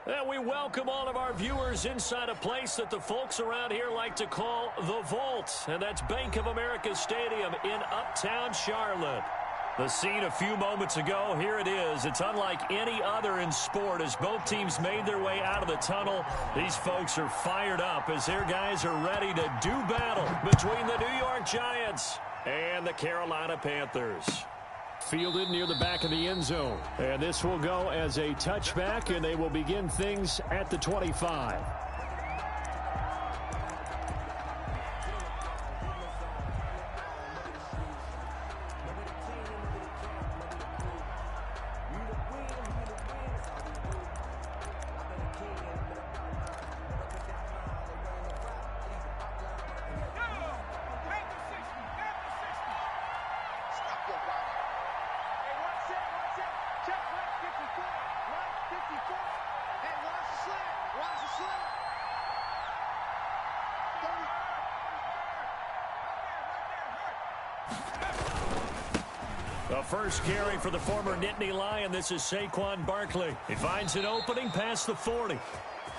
And we welcome all of our viewers inside a place that the folks around here like to call the Vault. And that's Bank of America Stadium in Uptown Charlotte. The scene a few moments ago, here it is. It's unlike any other in sport as both teams made their way out of the tunnel. These folks are fired up as their guys are ready to do battle between the New York Giants and the Carolina Panthers. Fielded near the back of the end zone. And this will go as a touchback, and they will begin things at the 25. The first carry for the former Nittany Lion. This is Saquon Barkley. He finds an opening past the 40.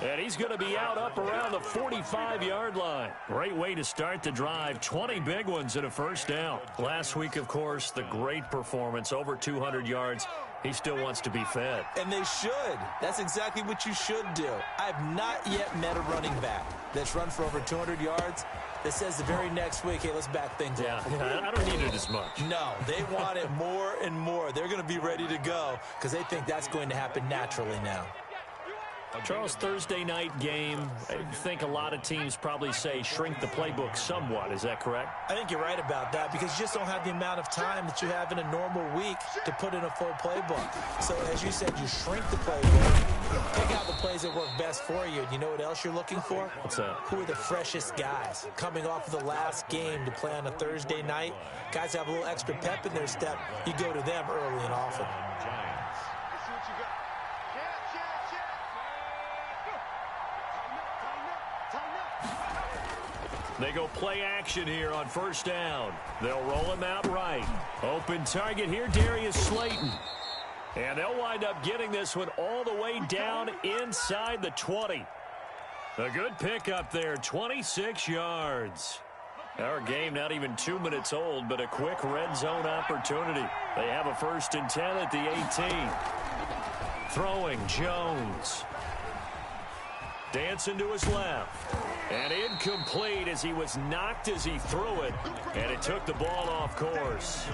And he's going to be out up around the 45-yard line. Great way to start the drive. 20 big ones and a first down. Last week, of course, the great performance, over 200 yards. He still wants to be fed. And they should. That's exactly what you should do. I have not yet met a running back that's run for over 200 yards that says the very next week, hey, let's back things up. Yeah, I don't need it as much. No, they want it more and more. They're going to be ready to go because they think that's going to happen naturally now. Charles, Thursday night game, I think a lot of teams probably say shrink the playbook somewhat. Is that correct? I think you're right about that because you just don't have the amount of time that you have in a normal week to put in a full playbook. So, as you said, you shrink the playbook, pick out the plays that work best for you. You know what else you're looking for? What's that? Who are the freshest guys coming off of the last game to play on a Thursday night? Guys have a little extra pep in their step. You go to them early and often. They go play action here on first down. They'll roll him out right. Open target here, Darius Slayton. And they'll wind up getting this one all the way down inside the 20. A good pickup there, 26 yards. Our game not even 2 minutes old, but a quick red zone opportunity. They have a 1st and 10 at the 18. Throwing, Jones. Dancing to his left. And incomplete as he was knocked as he threw it. And it took the ball off course.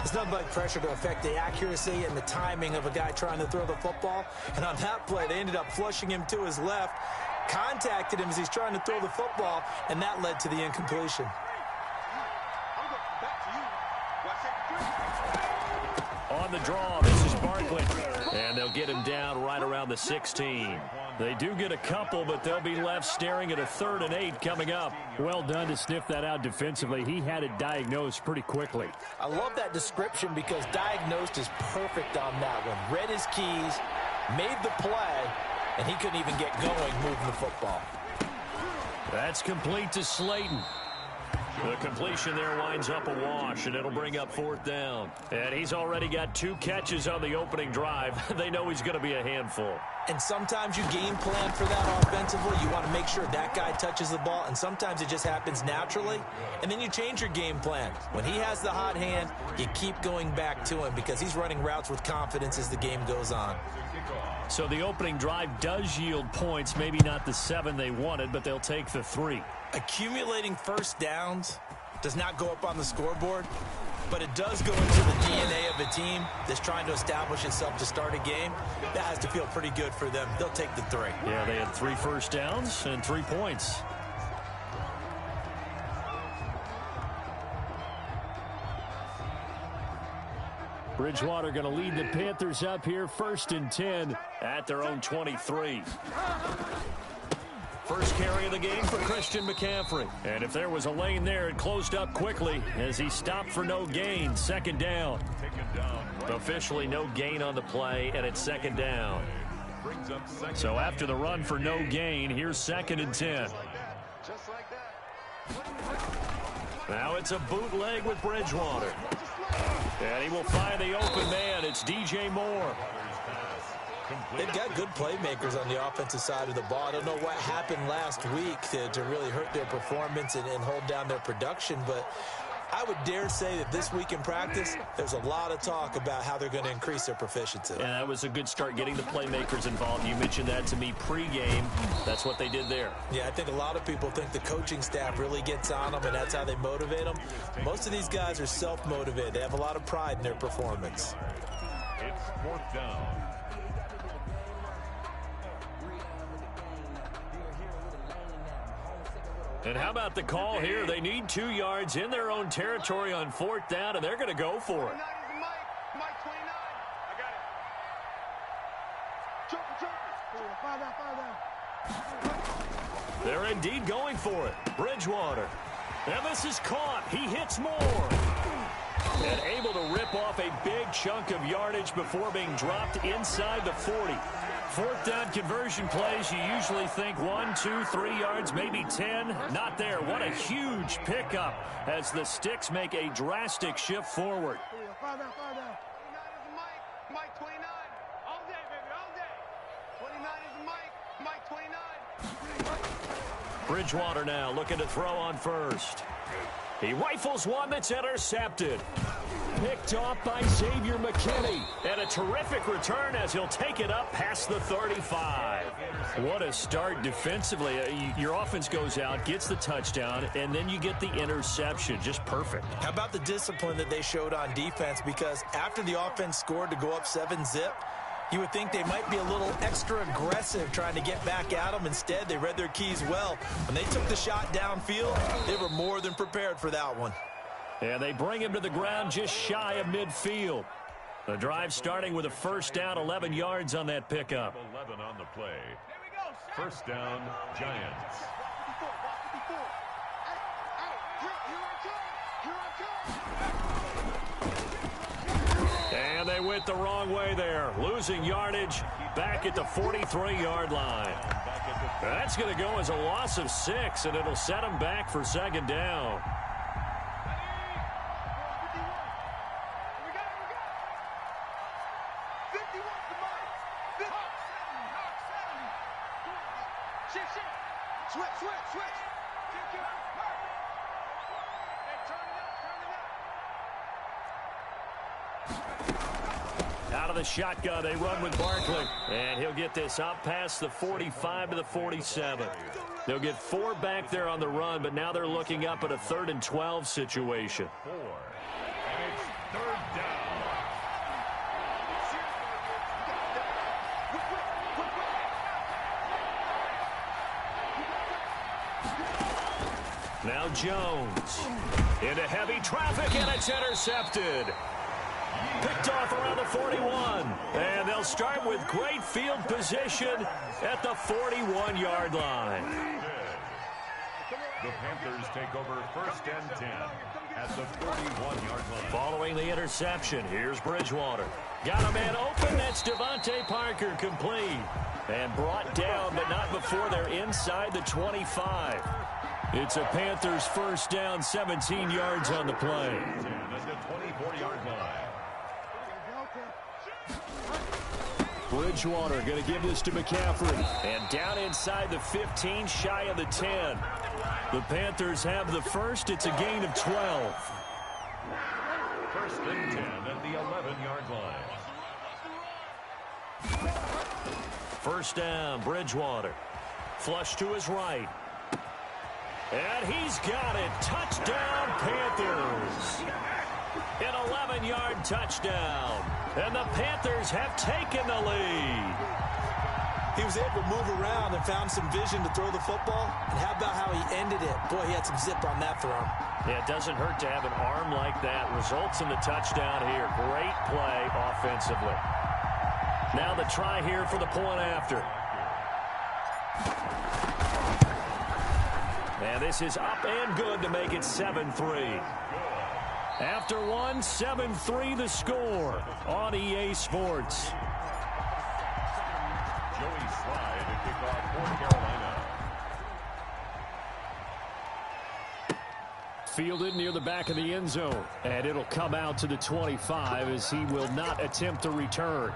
It's nothing like pressure to affect the accuracy and the timing of a guy trying to throw the football. And on that play, they ended up flushing him to his left, contacted him as he's trying to throw the football, and that led to the incompletion. On the draw, this is Barkley. And they'll get him down right around the 16. They do get a couple, but they'll be left staring at a 3rd and 8 coming up. Well done to sniff that out defensively. He had it diagnosed pretty quickly. I love that description because diagnosed is perfect on that one. Read his keys, made the play, and he couldn't even get going moving the football. That's complete to Slayton. The completion there winds up a wash, and it'll bring up 4th down. And he's already got 2 catches on the opening drive. They know he's going to be a handful. And sometimes you game plan for that offensively. You want to make sure that guy touches the ball, and sometimes it just happens naturally. And then you change your game plan. When he has the hot hand, you keep going back to him because he's running routes with confidence as the game goes on. So the opening drive does yield points, maybe not the 7 they wanted, but they'll take the 3. Accumulating first downs does not go up on the scoreboard, but it does go into the DNA of a team that's trying to establish itself to start a game. That has to feel pretty good for them. They'll take the 3. Yeah, they had 3 first downs and 3 points. Bridgewater going to lead the Panthers up here, 1st and 10 at their own 23. First carry of the game for Christian McCaffrey. And if there was a lane there, it closed up quickly as he stopped for no gain. 2nd down. Officially no gain on the play, and it's 2nd down. So after the run for no gain, here's 2nd and 10. Now it's a bootleg with Bridgewater. And he will find the open man. It's DJ Moore. They've got good playmakers on the offensive side of the ball. I don't know what happened last week to really hurt their performance and hold down their production, but I would dare say that this week in practice, there's a lot of talk about how they're going to increase their proficiency. And that was a good start, getting the playmakers involved. You mentioned that to me pregame. That's what they did there. Yeah, I think a lot of people think the coaching staff really gets on them, and that's how they motivate them. Most of these guys are self-motivated. They have a lot of pride in their performance. It's 4th down. And how about the call here? They need 2 yards in their own territory on 4th down, and they're going to go for it. They're indeed going for it. Bridgewater. And this is caught. He hits more. And able to rip off a big chunk of yardage before being dropped inside the 40. 4th down conversion plays, you usually think 1, 2, 3 yards, maybe 10. Not there. What a huge pickup as the Sticks make a drastic shift forward. Bridgewater now looking to throw on first. He rifles one that's intercepted. Picked off by Xavier McKinney. And a terrific return as he'll take it up past the 35. What a start defensively. Your offense goes out, gets the touchdown, and then you get the interception. Just perfect. How about the discipline that they showed on defense? Because after the offense scored to go up 7-zip, you would think they might be a little extra aggressive trying to get back at them. Instead, they read their keys well. When they took the shot downfield, they were more than prepared for that one. And they bring him to the ground just shy of midfield. The drive starting with a 1st down, 11 yards on that pickup. 11 on the play. 1st down, Giants. And they went the wrong way there. Losing yardage back at the 43-yard line. That's going to go as a loss of 6, and it'll set them back for 2nd down. Out of the shotgun, they run with Barkley. And he'll get this up past the 45 to the 47. They'll get 4 back there on the run, but now they're looking up at a 3rd and 12 situation. 4. And it's 3rd down. Now Jones into heavy traffic, and it's intercepted. Picked off around the 41. And they'll start with great field position at the 41-yard line. The Panthers take over 1st and 10 at the 41-yard line. Following the interception, here's Bridgewater. Got a man open. That's Devontae Parker, complete. And brought down, but not before they're inside the 25. It's a Panthers 1st down, 17 yards on the play. At the 24-yard line. Bridgewater going to give this to McCaffrey. And down inside the 15, shy of the 10. The Panthers have the first. It's a gain of 12. 1st and 10 at the 11-yard line. 1st down, Bridgewater. Flush to his right. And he's got it. Touchdown, Panthers. An 11-yard touchdown. And the Panthers have taken the lead. He was able to move around and found some vision to throw the football. And how about how he ended it? Boy, he had some zip on that throw. Yeah, it doesn't hurt to have an arm like that. Results in the touchdown here. Great play offensively. Now the try here for the point after. And this is up and good to make it 7-3. After one, 7-3 the score on EA Sports. Joey Slye to kick off for Carolina. Fielded near the back of the end zone. And it'll come out to the 25 as he will not attempt to return.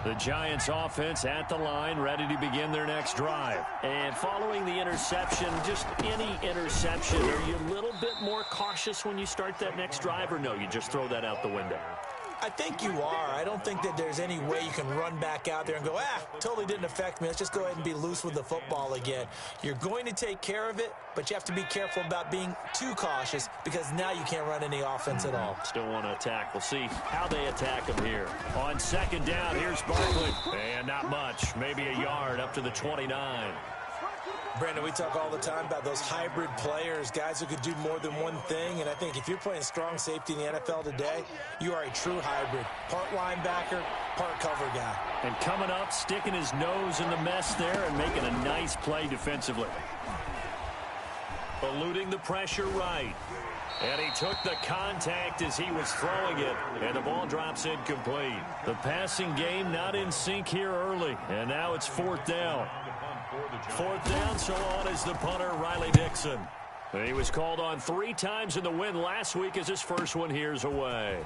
The Giants offense at the line, ready to begin their next drive. And following the interception, just any interception, are you a little bit more cautious when you start that next drive, or no, you just throw that out the window? I think you are. I don't think that there's any way you can run back out there and go, totally didn't affect me. Let's just go ahead and be loose with the football again. You're going to take care of it, but you have to be careful about being too cautious because now you can't run any offense at all. Still want to attack. We'll see how they attack him here. On second down, here's Barkley. And not much, maybe a yard up to the 29. Brandon, we talk all the time about those hybrid players, guys who could do more than one thing, and I think if you're playing strong safety in the NFL today, you are a true hybrid. Part linebacker, part cover guy. And coming up, sticking his nose in the mess there and making a nice play defensively. Eluding the pressure right. And he took the contact as he was throwing it, and the ball drops incomplete. The passing game not in sync here early, and now it's fourth down. Fourth down, so on is the punter, Riley Dixon. He was called on 3 times in the win last week as his first one here's away.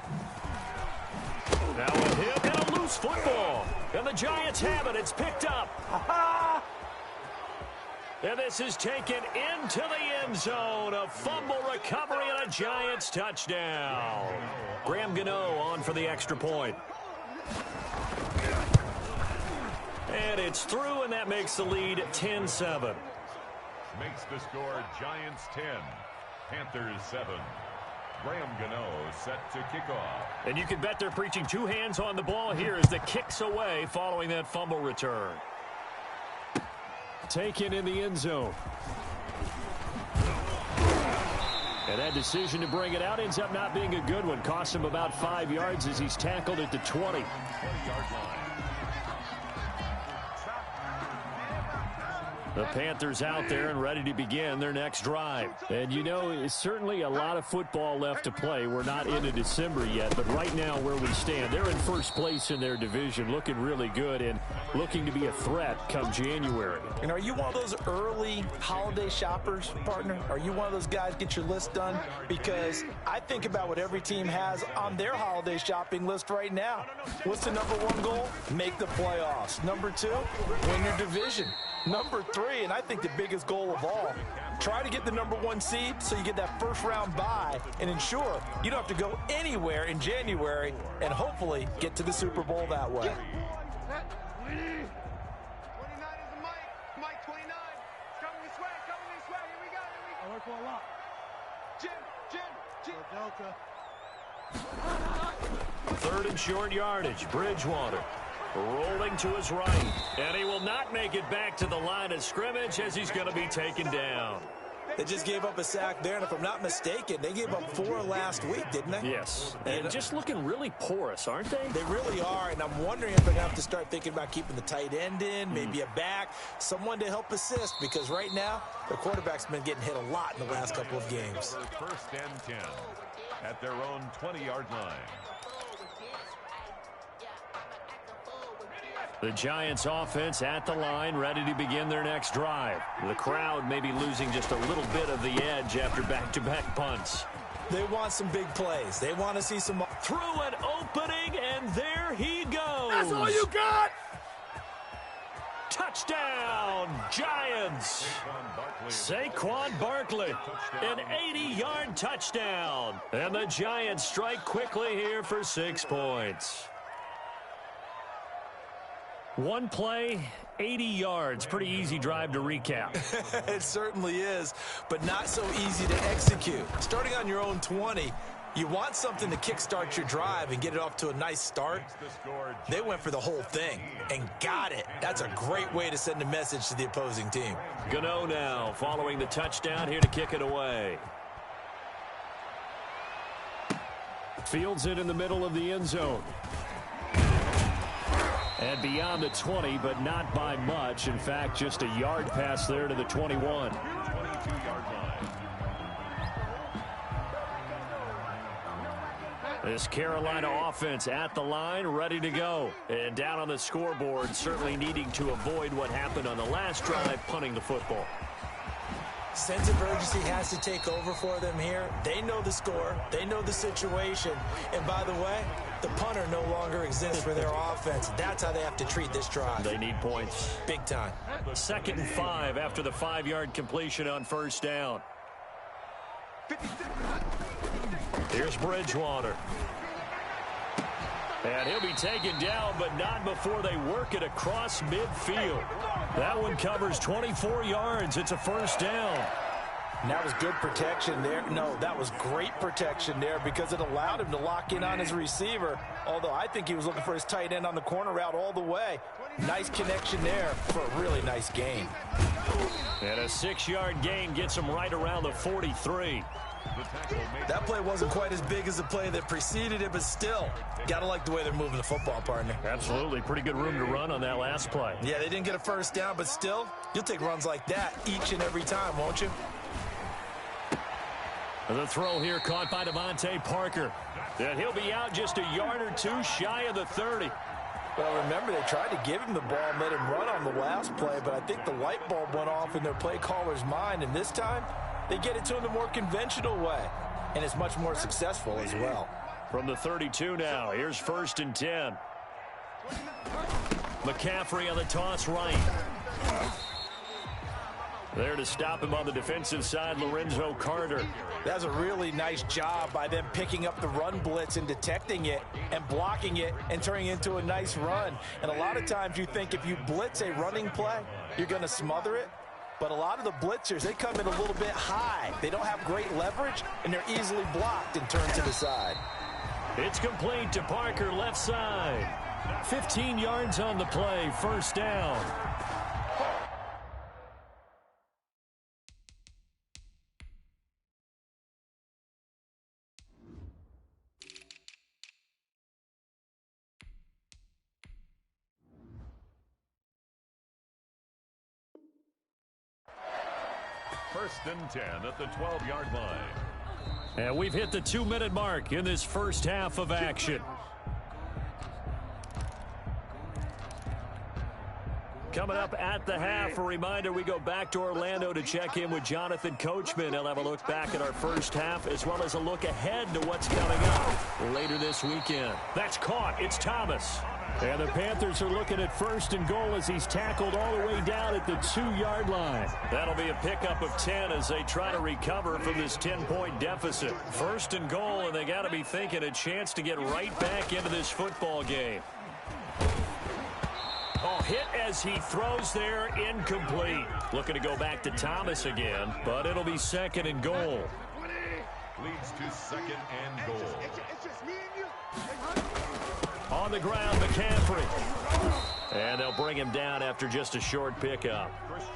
Now with him and a loose football. And the Giants have it. It's picked up. And this is taken into the end zone. A fumble recovery and a Giants touchdown. Graham Gano on for the extra point. And it's through, and that makes the lead 10-7. Makes the score Giants 10, Panthers 7. Graham Gano set to kick off. And you can bet they're preaching 2 hands on the ball here as the kick's away following that fumble return. Taken in the end zone. And that decision to bring it out ends up not being a good one. Costs him about 5 yards as he's tackled at the 20. 20-yard line. The Panthers out there and ready to begin their next drive. And you know, it's certainly a lot of football left to play. We're not into December yet, but right now where we stand, they're in first place in their division, looking really good and looking to be a threat come January. And are you one of those early holiday shoppers, partner? Are you one of those guys get your list done? Because I think about what every team has on their holiday shopping list right now. What's the number 1 goal? Make the playoffs. Number 2, win your division. Number 3, and I think the biggest goal of all, try to get the number 1 seed so you get that first round bye and ensure you don't have to go anywhere in January and hopefully get to the Super Bowl that way. 29 is the Mike 29. Coming this way, here we go. I work for a lot. Jim. Delta. Third and short yardage, Bridgewater. Rolling to his right, and he will not make it back to the line of scrimmage as he's going to be taken down. They just gave up a sack there, and if I'm not mistaken, they gave up 4 last week, didn't they? Yes, and just looking really porous, aren't they? They really are, and I'm wondering if they're going to have to start thinking about keeping the tight end in, maybe a back, someone to help assist, because right now, the quarterback's been getting hit a lot in the last couple of games. First and 10 at their own 20-yard line. The Giants offense at the line, ready to begin their next drive. The crowd may be losing just a little bit of the edge after back-to-back punts. They want some big plays. They want to see some... Through an opening, and there he goes. That's all you got! Touchdown, Giants. Saquon Barkley, an 80-yard touchdown. And the Giants strike quickly here for 6 points. 1 play, 80 yards. Pretty easy drive to recap. It certainly is, but not so easy to execute. Starting on your own 20, you want something to kickstart your drive and get it off to a nice start. They went for the whole thing and got it. That's a great way to send a message to the opposing team. Gano now following the touchdown here to kick it away. Fields it in the middle of the end zone. And beyond the 20, but not by much. In fact, just a yard pass there to the 21. 22-yard line. This Carolina offense at the line, ready to go. And down on the scoreboard, certainly needing to avoid what happened on the last drive, punting the football. Sense of urgency has to take over for them here. They know the score. They know the situation. And by the way, the punter no longer exists for their offense. That's how they have to treat this drive. They need points. Big time. 2nd and 5 after the 5-yard completion on 1st down. Here's Bridgewater. And he'll be taken down, but not before they work it across midfield. That one covers 24 yards. It's a 1st down. And that was good protection there. No, that was great protection there because it allowed him to lock in on his receiver, although I think he was looking for his tight end on the corner route all the way. Nice connection there for a really nice gain. And a 6-yard gain gets him right around the 43. That play wasn't quite as big as the play that preceded it, but still, got to like the way they're moving the football, partner. Absolutely. Pretty good room to run on that last play. Yeah, they didn't get a 1st down, but still, you'll take runs like that each and every time, won't you? The throw here caught by Devontae Parker. And he'll be out just a yard or two shy of the 30. Well, remember, they tried to give him the ball and let him run on the last play, but I think the light bulb went off in their play caller's mind, and this time, they get it to him the more conventional way, and it's much more successful as well. From the 32 now, here's 1st and 10. McCaffrey on the toss right. There to stop him on the defensive side, Lorenzo Carter. That's a really nice job by them picking up the run blitz and detecting it and blocking it and turning it into a nice run. And a lot of times you think if you blitz a running play, you're going to smother it. But a lot of the blitzers, they come in a little bit high. They don't have great leverage, and they're easily blocked and turned to the side. It's complete to Parker, left side. 15 yards on the play, 1st down. First and 10 at the 12-yard line. And we've hit the 2-minute mark in this first half of action. Coming up at the half, a reminder, we go back to Orlando to check in with Jonathan Coachman. He'll have a look back at our first half as well as a look ahead to what's coming up later this weekend. That's caught. It's Thomas. And the Panthers are looking at 1st and goal as he's tackled all the way down at the 2-yard line. That'll be a pickup of 10 as they try to recover from this 10-point deficit. 1st and goal, and they got to be thinking a chance to get right back into this football game. Oh, hit as he throws there, incomplete. Looking to go back to Thomas again, but it'll be 2nd and goal. Leads to 2nd and goal. It's just me and you. On the ground, McCaffrey. And they'll bring him down after just a short pickup.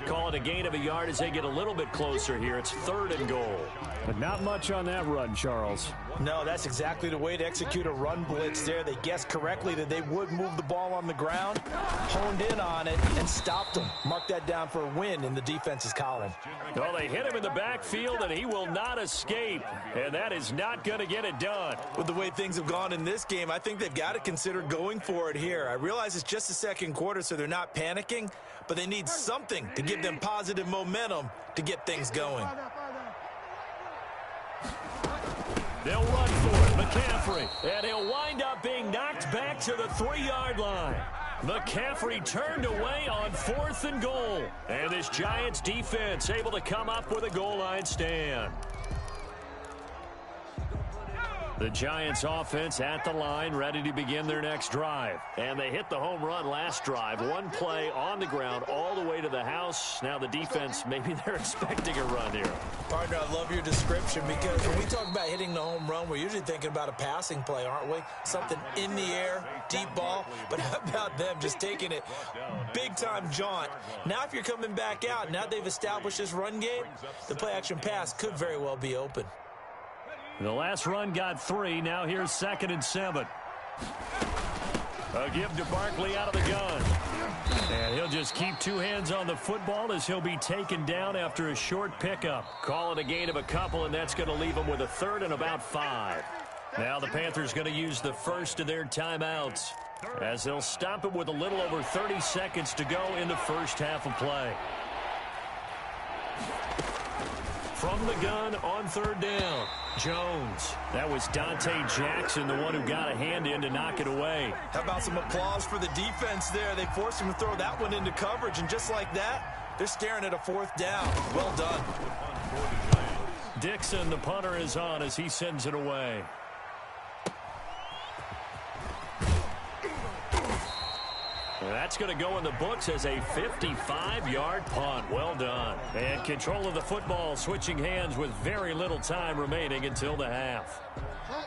Call it a gain of a yard as they get a little bit closer here. It's 3rd and goal. But not much on that run, Charles. No, that's exactly the way to execute a run blitz there. They guessed correctly that they would move the ball on the ground, honed in on it, and stopped them. Mark that down for a win in the defense's column. Well, they hit him in the backfield, and he will not escape. And that is not going to get it done. With the way things have gone in this game, I think they've got to consider going for it here. I realize it's just the 2nd quarter, so they're not panicking, but they need something to give them positive momentum to get things going. They'll run for it, McCaffrey, and he'll wind up being knocked back to the 3-yard line. McCaffrey turned away on 4th and goal, and this Giants defense able to come up with a goal line stand. The Giants offense at the line, ready to begin their next drive. And they hit the home run last drive. One play on the ground all the way to the house. Now the defense, maybe they're expecting a run here. Partner, I love your description because when we talk about hitting the home run, we're usually thinking about a passing play, aren't we? Something in the air, deep ball. But how about them just taking it big-time jaunt? Now if you're coming back out, now they've established this run game, the play-action pass could very well be open. The last run got 3. Now here's 2nd and 7. A give to Barkley out of the gun. And he'll just keep 2 hands on the football as he'll be taken down after a short pickup. Call it a gain of a couple, and that's going to leave him with a 3rd and about 5. Now the Panthers going to use the first of their timeouts as they'll stop it with a little over 30 seconds to go in the first half of play. From the gun on third down, Jones. That was Dante Jackson, the one who got a hand in to knock it away. How about some applause for the defense there? They forced him to throw that one into coverage, and just like that, they're staring at a fourth down. Well done. Dixon, the punter, is on as he sends it away. That's going to go in the books as a 55-yard punt. Well done. And control of the football switching hands with very little time remaining until the half.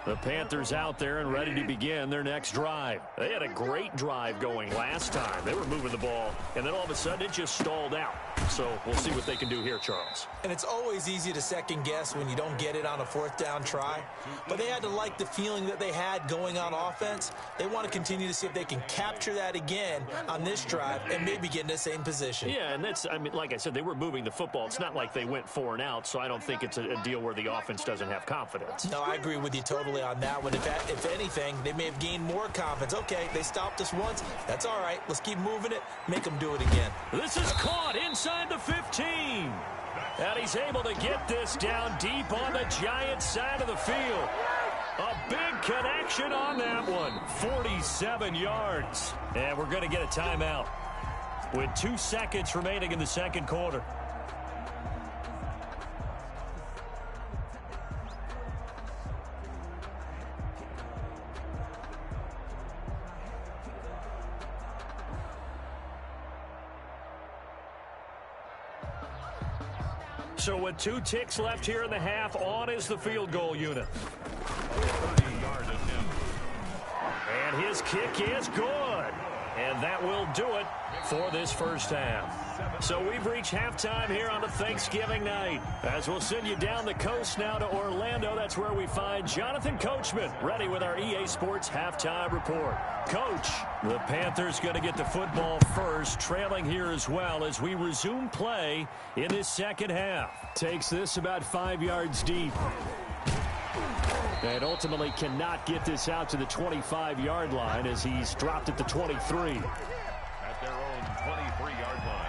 The Panthers out there and ready to begin their next drive. They had a great drive going last time. They were moving the ball, and then all of a sudden it just stalled out. So we'll see what they can do here, Charles. And it's always easy to second guess when you don't get it on a fourth down try. But they had to like the feeling that they had going on offense. They want to continue to see if they can capture that again on this drive and maybe get in the same position. Yeah, and that's, I mean, like I said, they were moving the football. It's not like they went 4 and out, so I don't think it's a deal where the offense doesn't have confidence. No, I agree with you totally on that one. If anything, they may have gained more confidence. Okay, they stopped us once. That's all right. Let's keep moving it. Make them do it again. This is caught inside the 15. And he's able to get this down deep on the Giants side of the field. A big connection on that one. 47 yards. And we're going to get a timeout with 2 seconds remaining in the second quarter. So with 2 ticks left here in the half, on is the field goal unit. And his kick is good. And that will do it for this first half. So we've reached halftime here on a Thanksgiving night. As we'll send you down the coast now to Orlando, that's where we find Jonathan Coachman ready with our EA Sports halftime report. Coach, the Panthers going to get the football first, trailing here as well as we resume play in this second half. Takes this about 5 yards deep. And ultimately cannot get this out to the 25-yard line as he's dropped at the 23. At their own 23-yard line.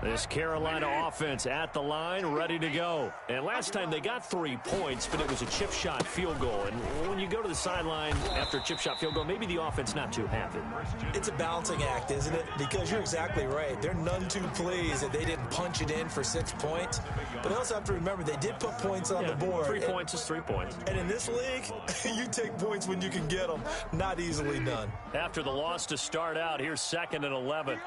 This Carolina offense at the line, ready to go. And last time they got 3 points, but it was a chip shot field goal. And when you go to the sideline after a chip shot field goal, maybe the offense not too happy. It's a balancing act, isn't it? Because you're exactly right. They're none too pleased that they didn't punch it in for 6 points. But they also have to remember they did put points on the board. 3 points is 3 points. And in this league, you take points when you can get them. Not easily done. After the loss to start out, here's 2nd and 11.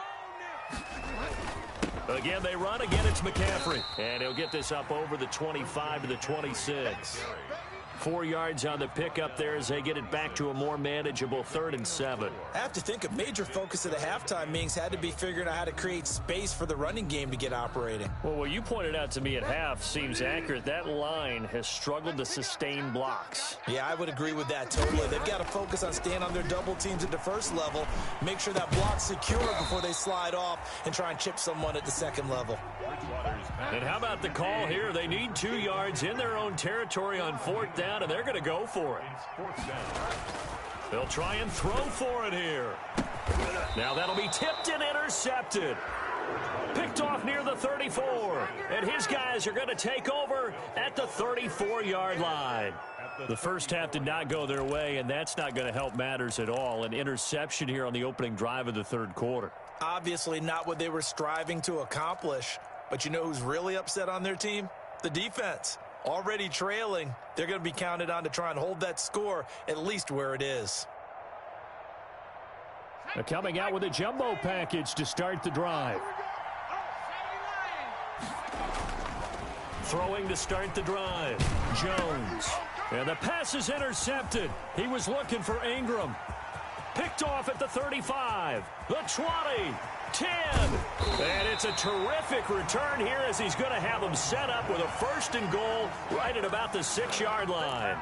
Again, they run. Again, it's McCaffrey. And he'll get this up over the 25 to the 26. 4 yards on the pickup there as they get it back to a more manageable 3rd and 7. I have to think a major focus of the halftime meetings had to be figuring out how to create space for the running game to get operating. Well, what you pointed out to me at half seems accurate. That line has struggled to sustain blocks. Yeah, I would agree with that totally. They've got to focus on staying on their double teams at the first level, make sure that block's secure before they slide off and try and chip someone at the second level. And how about the call here? They need 2 yards in their own territory on 4th down, and they're going to go for it. They'll try and throw for it here. Now that'll be tipped and intercepted. Picked off near the 34. And his guys are going to take over at the 34-yard line. The first half did not go their way, and that's not going to help matters at all. An interception here on the opening drive of the third quarter. Obviously not what they were striving to accomplish. But you know who's really upset on their team? The defense. Already trailing. They're going to be counted on to try and hold that score at least where it is. They're coming out with a jumbo package to start the drive. Throwing to start the drive. Jones. And the pass is intercepted. He was looking for Ingram. Picked off at the 35. The 20. 10. And it's a terrific return here as he's going to have them set up with a 1st and goal right at about the 6-yard line.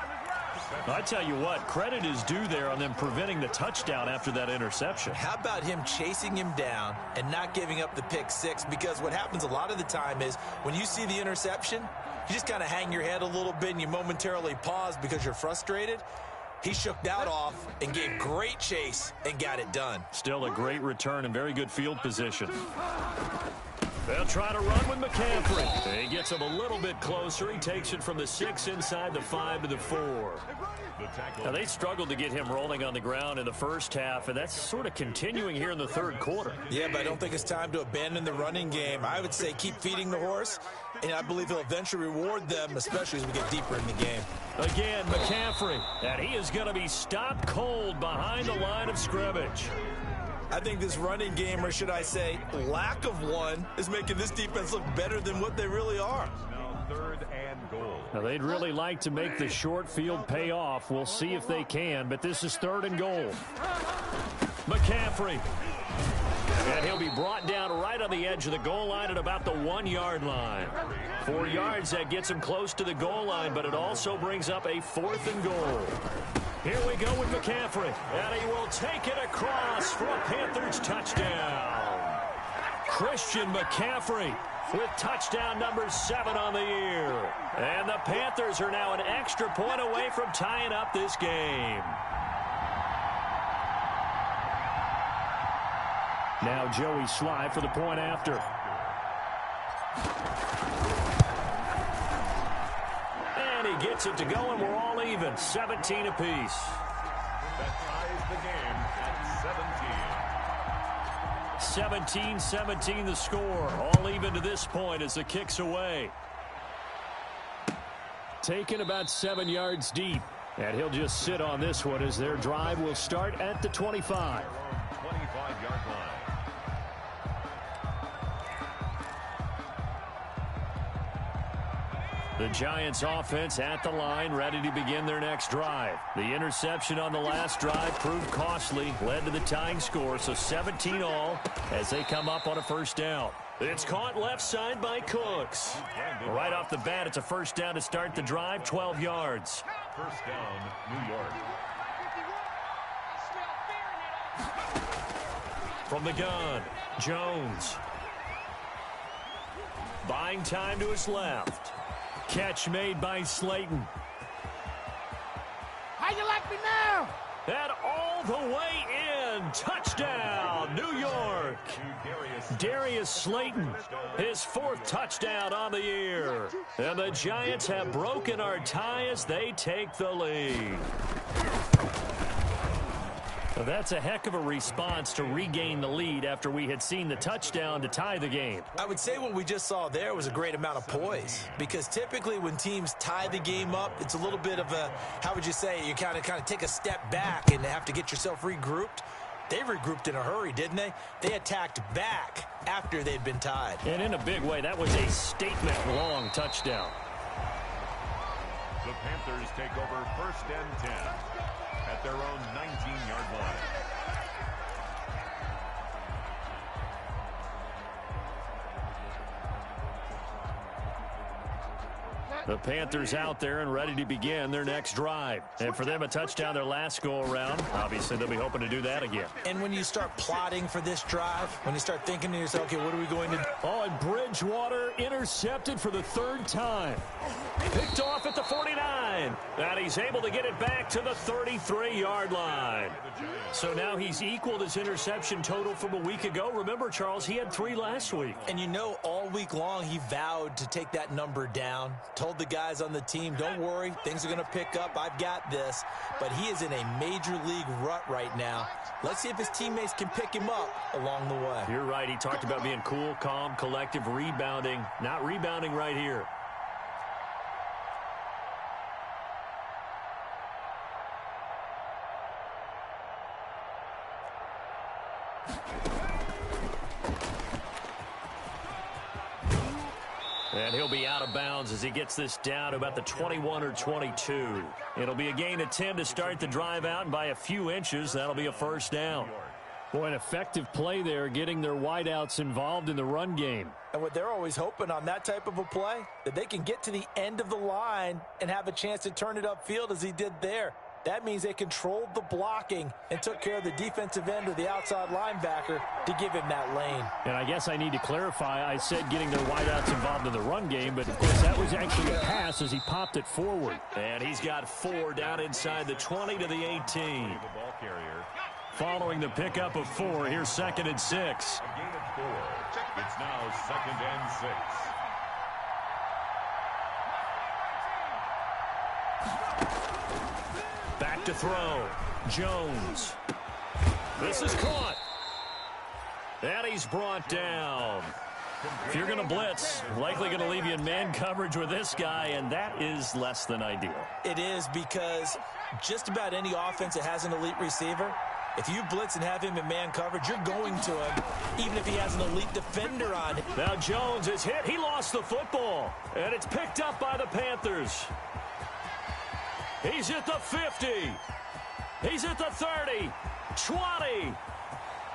I tell you what, credit is due there on them preventing the touchdown after that interception. How about him chasing him down and not giving up the pick 6? Because what happens a lot of the time is when you see the interception, you just kind of hang your head a little bit and you momentarily pause because you're frustrated. He shook that off and gave great chase and got it done. Still a great return and very good field position. They'll try to run with McCaffrey. He gets him a little bit closer. He takes it from the 6 inside the 5 to the 4. Now, they struggled to get him rolling on the ground in the first half, and that's sort of continuing here in the third quarter. Yeah, but I don't think it's time to abandon the running game. I would say keep feeding the horse, and I believe he'll eventually reward them, especially as we get deeper in the game. Again, McCaffrey, and he is going to be stopped cold behind the line of scrimmage. I think this running game, or should I say lack of one, is making this defense look better than what they really are. Now 3rd and goal. Now, they'd really like to make the short field pay off. We'll see if they can, but this is 3rd and goal. McCaffrey. And he'll be brought down right on the edge of the goal line at about the 1-yard line. 4 yards, that gets him close to the goal line, but it also brings up a 4th and goal. Here we go with McCaffrey, and he will take it across for a Panthers touchdown. Christian McCaffrey with touchdown number 7 on the year. And the Panthers are now an extra point away from tying up this game. Now Joey Sly for the point after. And he gets it to go, and we're all even, 17 apiece. That ties the game at 17. 17-17 the score. All even to this point as the kick's away. Taken about 7 yards deep. And he'll just sit on this one as their drive will start at the 25. 25-yard line. The Giants offense at the line, ready to begin their next drive. The interception on the last drive proved costly, led to the tying score, so 17 all as they come up on a first down. It's caught left side by Cooks. Right off the bat, it's a first down to start the drive, 12 yards. First down, New York. From the gun, Jones. Buying time to his left. Catch made by Slayton. How you like me now? And all the way in. Touchdown, New York. Darius Slayton, his 4th touchdown on the year. And the Giants have broken our tie as they take the lead. Well, that's a heck of a response to regain the lead after we had seen the touchdown to tie the game. I would say what we just saw there was a great amount of poise, because typically when teams tie the game up, it's a little bit of a, how would you say, you kind of take a step back and have to get yourself regrouped. They regrouped in a hurry, didn't they? They attacked back after they'd been tied. And in a big way, that was a statement-long touchdown. The Panthers take over 1st and 10 at their own 19-yard line. The Panthers out there and ready to begin their next drive. And for them, a touchdown their last go-around. Obviously, they'll be hoping to do that again. And when you start plotting for this drive, when you start thinking to yourself, okay, what are we going to do? Oh, and Bridgewater intercepted for the 3rd time. Picked off at the 49. And he's able to get it back to the 33-yard line. So now he's equaled his interception total from a week ago. Remember, Charles, he had 3 last week. And you know, all week long, he vowed to take that number down. Told the guys on the team, don't worry, things are going to pick up. I've got this. But he is in a major league rut right now. Let's see if his teammates can pick him up along the way. You're right. He talked about being cool, calm, collective, rebounding. Not rebounding right here. And he'll be out of bounds as he gets this down to about the 21 or 22. It'll be a gain of 10 to start the drive out, and by a few inches, that'll be a first down. Boy, an effective play there, getting their wideouts involved in the run game. And what they're always hoping on that type of a play, that they can get to the end of the line and have a chance to turn it upfield as he did there. That means they controlled the blocking and took care of the defensive end or the outside linebacker to give him that lane. And I guess I need to clarify, I said getting their wideouts involved in the run game, but of course that was actually a pass as he popped it forward. And he's got 4 down inside the 20 to the 18. Following the pickup of 4, here's 2nd and 6. A gain of 4. It's now 2nd and 6. Back to throw. Jones. This is caught. And he's brought down. If you're going to blitz, likely going to leave you in man coverage with this guy, and that is less than ideal. It is, because just about any offense that has an elite receiver, if you blitz and have him in man coverage, you're going to him, even if he has an elite defender on him. Now Jones is hit. He lost the football, and it's picked up by the Panthers. He's at the 50. He's at the 30, 20.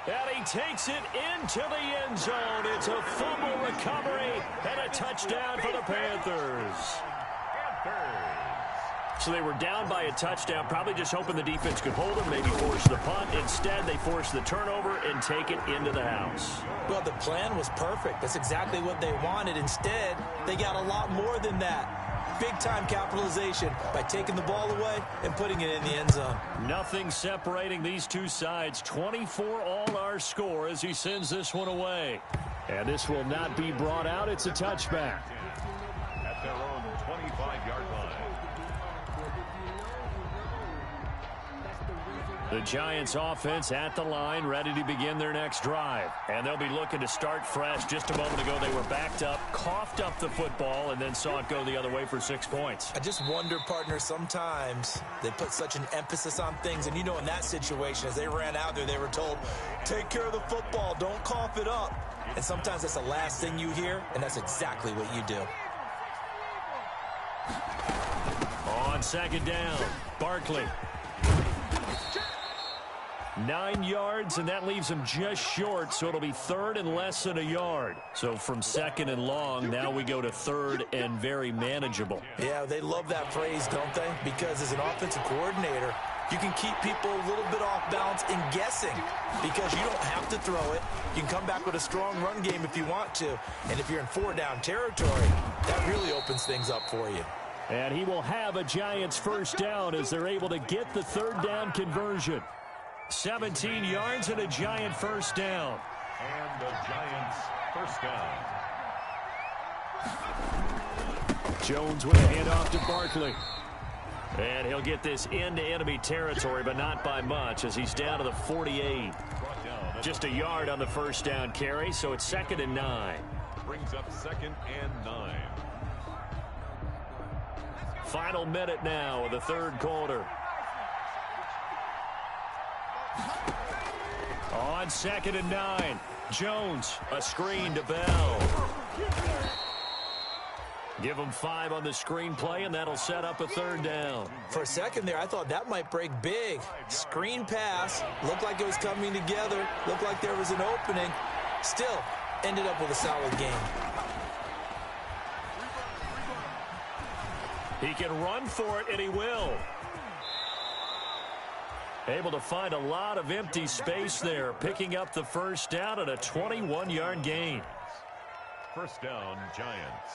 And he takes it into the end zone. It's a fumble recovery and a touchdown for the Panthers. So they were down by a touchdown, probably just hoping the defense could hold them, maybe force the punt. Instead, they force the turnover and take it into the house. Well, the plan was perfect. That's exactly what they wanted. Instead, they got a lot more than that. Big-time capitalization by taking the ball away and putting it in the end zone. Nothing separating these two sides. 24 all our score as he sends this one away. And this will not be brought out. It's a touchback. At their own 25-yard line. The Giants offense at the line, ready to begin their next drive. And they'll be looking to start fresh. Just a moment ago, they were backed up, coughed up the football, and then saw it go the other way for 6 points. I just wonder, partner, sometimes they put such an emphasis on things. And, you know, in that situation, as they ran out there, they were told, take care of the football, don't cough it up. And sometimes that's the last thing you hear, and that's exactly what you do. On 2nd down, Barkley. 9 yards, and that leaves him just short, so it'll be 3rd and less than a yard. So from 2nd and long, now we go to 3rd and very manageable. Yeah, they love that phrase, don't they? Because as an offensive coordinator, you can keep people a little bit off balance and guessing, because you don't have to throw it. You can come back with a strong run game if you want to. And if you're in 4-down territory, that really opens things up for you. And he will have a Giants first down as they're able to get the 3rd down conversion. 17 yards and a Giant first down. And the Giants first down. Jones with a handoff to Barkley. And he'll get this into enemy territory, but not by much, as he's down to the 48. Just a yard on the first down carry, so it's 2nd and 9. Brings up 2nd and 9. Final minute now of the 3rd quarter. On 2nd and 9, Jones, a screen to Bell. Give him 5 on the screen play, and that'll set up a 3rd down. For a second there, I thought that might break big. Screen pass, looked like it was coming together, looked like there was an opening. Still, ended up with a solid game. He can run for it, and he will. Able to find a lot of empty space there, picking up the first down at a 21-yard gain. First down, Giants.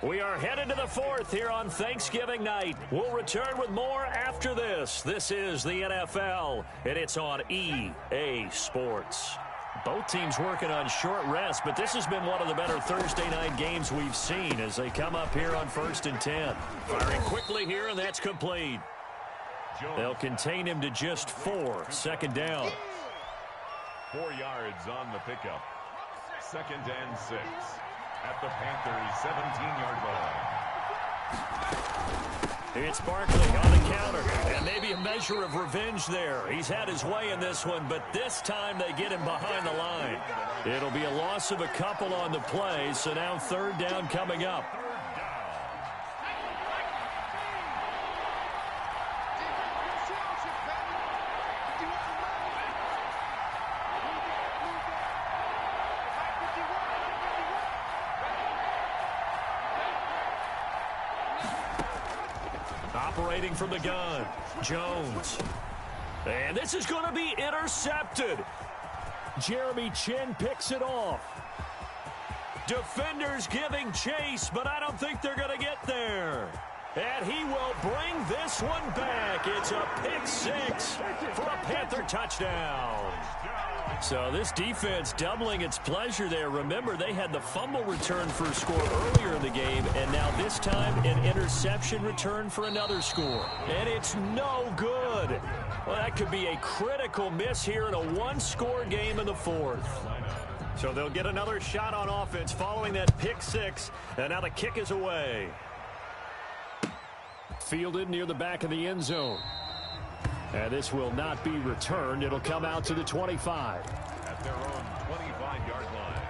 We are headed to the 4th here on Thanksgiving night. We'll return with more after this. This is the NFL, and it's on EA Sports. Both teams working on short rest, but this has been one of the better Thursday night games we've seen as they come up here on 1st and 10. Firing quickly here, and that's complete. They'll contain him to just 4. 2nd down. 4 yards on the pickup. 2nd and 6. At the Panthers' 17-yard line. It's Barkley on the counter, and maybe a measure of revenge there. He's had his way in this one, but this time they get him behind the line. It'll be a loss of a couple on the play, so now 3rd down coming up. operating from the gun. Jones. And this is going to be intercepted. Jeremy Chin picks it off. Defenders giving chase, but I don't think they're going to get there. And he will bring this one back. It's a pick six for a Panther touchdown. So this defense doubling its pleasure there. Remember, they had the fumble return for a score earlier in the game, and now this time an interception return for another score. And it's no good. Well, that could be a critical miss here in a one-score game in the fourth. So they'll get another shot on offense following that pick six, and now the kick is away. Fielded near the back of the end zone. And this will not be returned. It'll come out to the 25. At their own 25-yard line.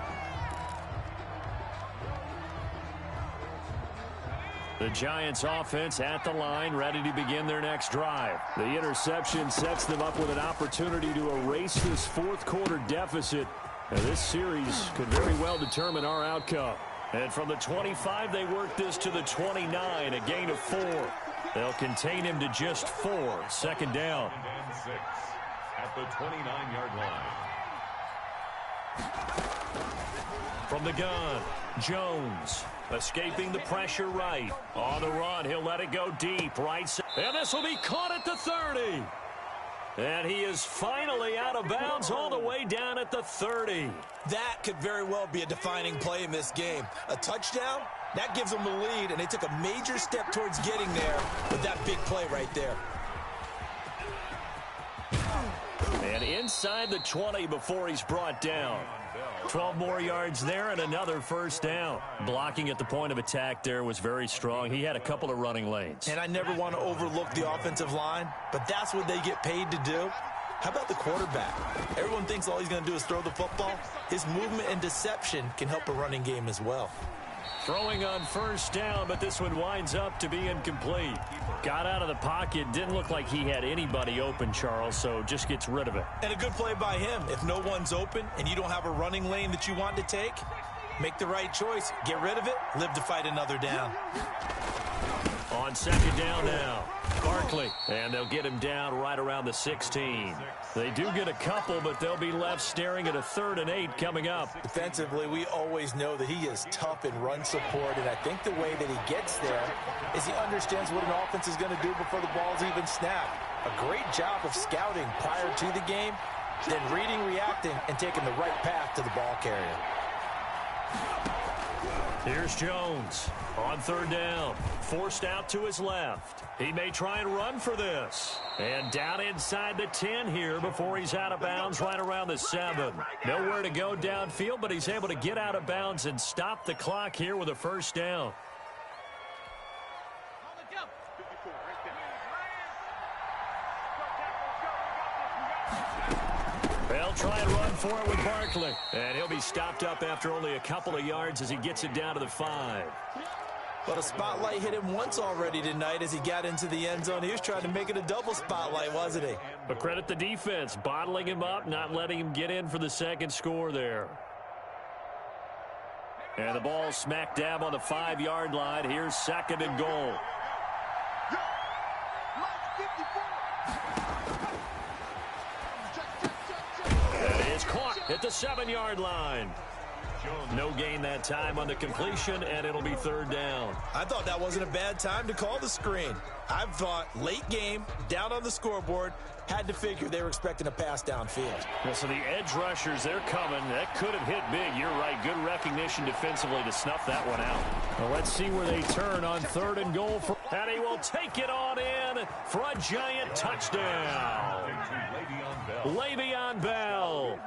The Giants offense at the line, ready to begin their next drive. The interception sets them up with an opportunity to erase this fourth quarter deficit. And this series could very well determine our outcome. And from the 25, they work this to the 29, a gain of 4. They'll contain him to just 4. Second down. And 6 at the 29-yard line. From the gun, Jones escaping the pressure right. On the run, he'll let it go deep. Right, and this will be caught at the 30. And he is finally out of bounds all the way down at the 30. That could very well be a defining play in this game. A touchdown, that gives them the lead, and they took a major step towards getting there with that big play right there. And inside the 20 before he's brought down. 12 more yards there and another first down. Blocking at the point of attack there was very strong. He had a couple of running lanes. And I never want to overlook the offensive line, but that's what they get paid to do. How about the quarterback? Everyone thinks all he's going to do is throw the football. His movement and deception can help a running game as well. Throwing on first down, but this one winds up to be incomplete. Got out of the pocket. Didn't look like he had anybody open, Charles, so just gets rid of it. And a good play by him. If no one's open and you don't have a running lane that you want to take, make the right choice. Get rid of it. Live to fight another down. On second down now, Barkley. And they'll get him down right around the 16. They do get a couple, but they'll be left staring at a 3rd and 8 coming up. Defensively, we always know that he is tough in run support, and I think the way that he gets there is he understands what an offense is going to do before the ball's even snapped. A great job of scouting prior to the game, then reading, reacting, and taking the right path to the ball carrier. Here's Jones on 3rd down, forced out to his left. He may try and run for this. And down inside the 10 here before he's out of bounds right around the 7. Nowhere to go downfield, but he's able to get out of bounds and stop the clock here with a first down. They'll try and run for it with Barkley. And he'll be stopped up after only a couple of yards as he gets it down to the 5. But a spotlight hit him once already tonight as he got into the end zone. He was trying to make it a double spotlight, wasn't he? But credit the defense, bottling him up, not letting him get in for the second score there. And the ball smack dab on the 5-yard line. Here's 2nd and goal. That is caught at the 7-yard line. No gain that time on the completion, and it'll be 3rd down. I thought that wasn't a bad time to call the screen. I thought late game, down on the scoreboard, had to figure they were expecting a pass downfield. Well, so the edge rushers, they're coming. That could have hit big. You're right. Good recognition defensively to snuff that one out. Well, let's see where they turn on 3rd and goal. And he will take it on in for a giant touchdown. Le'Veon Bell,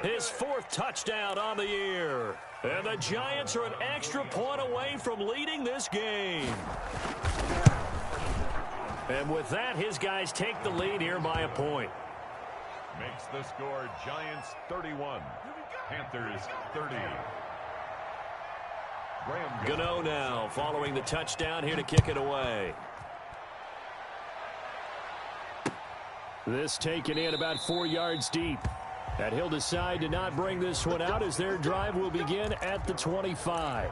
his 4th touchdown on the year. And the Giants are an extra point away from leading this game. And with that, his guys take the lead here by a point. Makes the score Giants 31, Panthers 30. Gano now following the touchdown here to kick it away. This taken in about 4 yards deep. And he'll decide to not bring this one out as their drive will begin at the 25.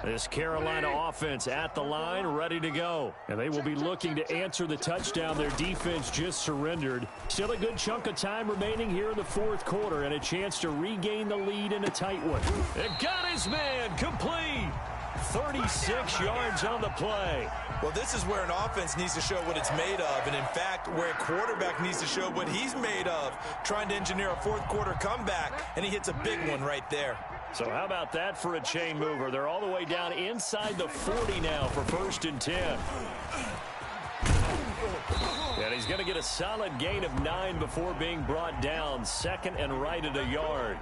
This Carolina offense at the line, ready to go. And they will be looking to answer the touchdown their defense just surrendered. Still a good chunk of time remaining here in the fourth quarter and a chance to regain the lead in a tight one. And got his man complete. 36 yards on the play. Well, this is where an offense needs to show what it's made of, and in fact, where a quarterback needs to show what he's made of, trying to engineer a fourth quarter comeback, and he hits a big one right there. So how about that for a chain mover? They're all the way down inside the 40 now for 1st and 10. And he's going to get a solid gain of 9 before being brought down. 2nd and right at a yard.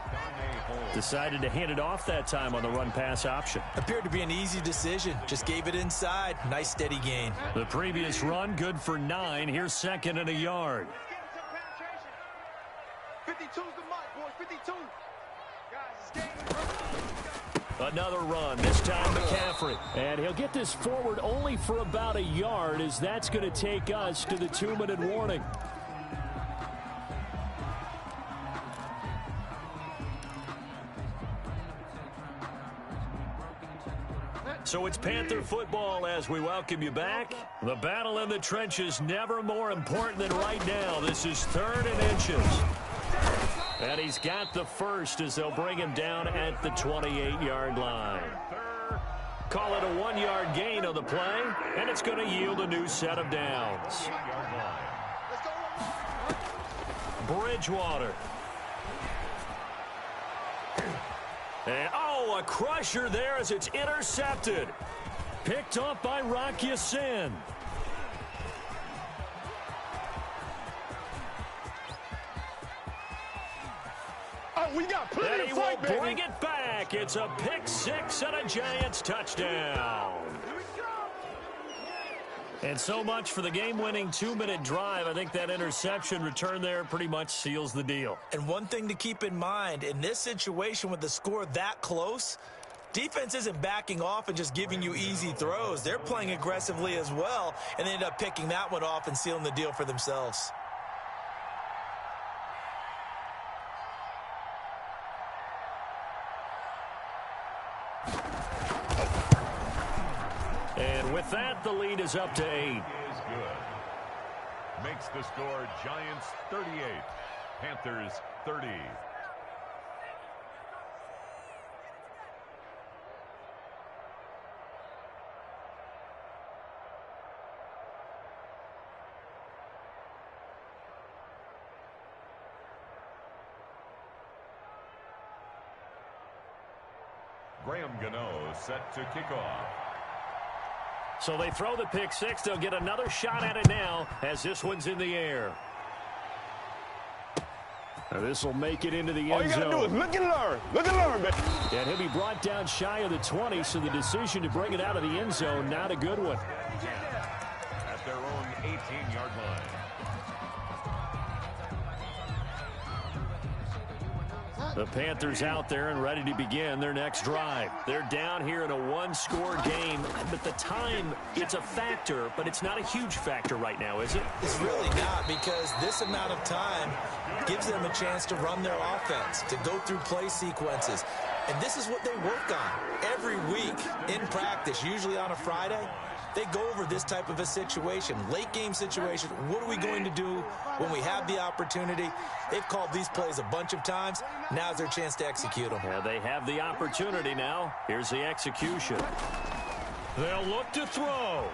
Decided to hand it off that time on the run-pass option. Appeared to be an easy decision. Just gave it inside. Nice steady gain. The previous run good for 9. Here's 2nd and a yard. 52's the mark, boys. 52. Another run, this time McCaffrey. And he'll get this forward only for about a yard, as that's going to take us to the 2-minute warning. So it's Panther football as we welcome you back. The battle in the trenches never more important than right now. This is 3rd and inches. And he's got the first as they'll bring him down at the 28-yard line. Call it a 1-yard gain on the play, and it's going to yield a new set of downs. Bridgewater. And, a crusher there as it's intercepted. Picked up by Rock Ya-Sin. We got plenty and he of fight, will baby. bring it back. It's a pick 6 and a Giants touchdown. And so much for the game-winning 2-minute drive. I think that interception return there pretty much seals the deal. And one thing to keep in mind, in this situation with the score that close, defense isn't backing off and just giving you easy throws. They're playing aggressively as well, and they end up picking that one off and sealing the deal for themselves. And with that, the lead is up to 8. Is good. Makes the score Giants 38, Panthers 30. Graham Gano set to kick off. So they throw the pick 6. They'll get another shot at it now as this one's in the air. This will make it into the end zone. All you got to do is look and learn. Look and learn, man. And he'll be brought down shy of the 20, so the decision to bring it out of the end zone, not a good one. At their own 18-yard line. The Panthers out there and ready to begin their next drive. They're down here in a one-score game, but the time, it's a factor, but it's not a huge factor right now, is it? It's really not, because this amount of time gives them a chance to run their offense, to go through play sequences. And this is what they work on every week in practice, usually on a Friday. They go over this type of a situation, late game situation. What are we going to do when we have the opportunity? They've called these plays a bunch of times. Now's their chance to execute them. Yeah, they have the opportunity now. Here's the execution. They'll look to throw.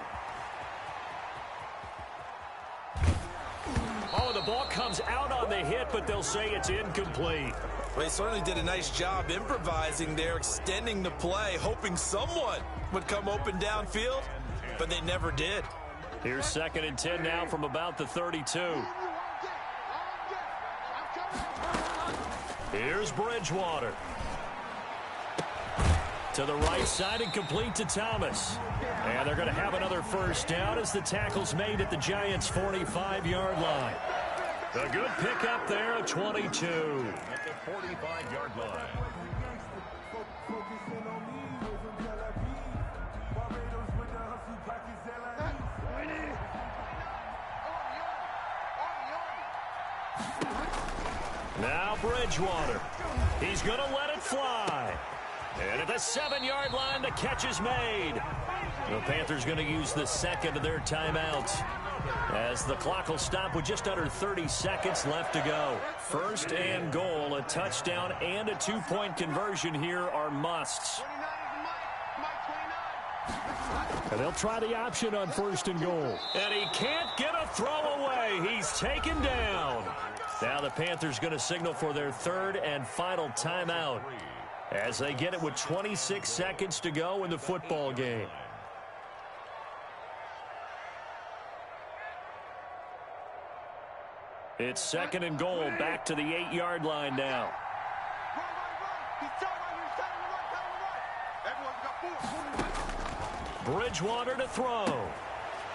Oh, the ball comes out on the hit, but they'll say it's incomplete. Well, they certainly did a nice job improvising there, extending the play, hoping someone would come open downfield, but they never did. Here's 2nd and 10 now from about the 32. Here's Bridgewater. To the right side and complete to Thomas. And they're going to have another first down as the tackle's made at the Giants' 45-yard line. A good pickup there at 22. At the 45-yard line. Now Bridgewater. He's going to let it fly. And at the 7-yard line. The catch is made. The Panthers going to use the second of their timeouts, as the clock will stop with just under 30 seconds left to go. 1st and goal, a touchdown and a 2-point conversion here are musts. And they'll try the option on 1st and goal. And he can't get a throw away. He's taken down. Now the Panthers going to signal for their 3rd and final timeout, as they get it with 26 seconds to go in the football game. It's 2nd and goal, back to the 8-yard line now. Bridgewater to throw.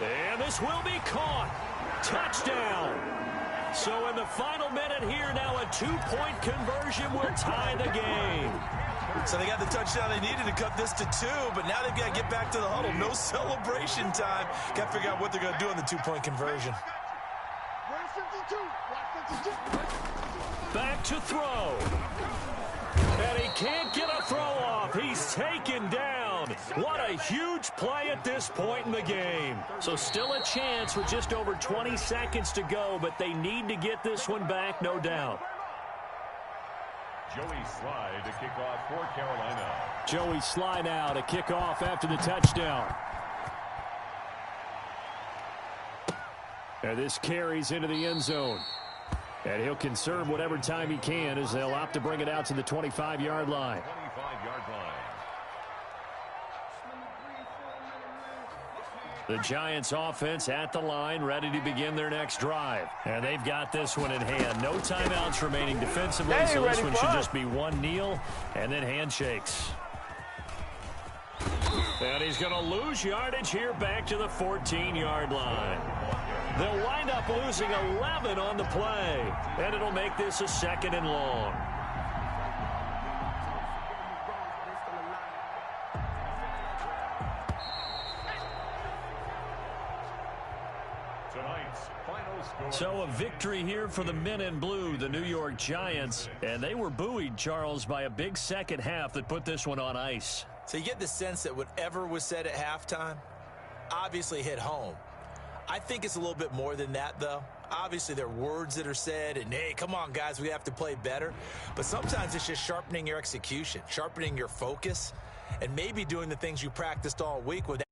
And this will be caught. Touchdown. So in the final minute here, now a 2-point conversion will tie the game. So they got the touchdown they needed to cut this to 2, but now they've got to get back to the huddle. No celebration time. Got to figure out what they're going to do on the 2-point conversion. Back to throw. And he can't get a throw off. He's taken down. What a huge play at this point in the game. So still a chance with just over 20 seconds to go, but they need to get this one back, no doubt. Joey Slye to kick off for Carolina. Joey Slye now to kick off after the touchdown. And this carries into the end zone. And he'll conserve whatever time he can as they'll opt to bring it out to the 25-yard line. 25-yard line. The Giants offense at the line, ready to begin their next drive. And they've got this one in hand. No timeouts remaining defensively, so this one should just be one kneel and then handshakes. And he's going to lose yardage here back to the 14-yard line. They'll wind up losing 11 on the play, and it'll make this a 2nd and long. So a victory here for the men in blue, the New York Giants, and they were buoyed, Charles, by a big second half that put this one on ice. So you get the sense that whatever was said at halftime obviously hit home. I think it's a little bit more than that, though. Obviously, there are words that are said, and, hey, come on, guys, we have to play better. But sometimes it's just sharpening your execution, sharpening your focus, and maybe doing the things you practiced all week without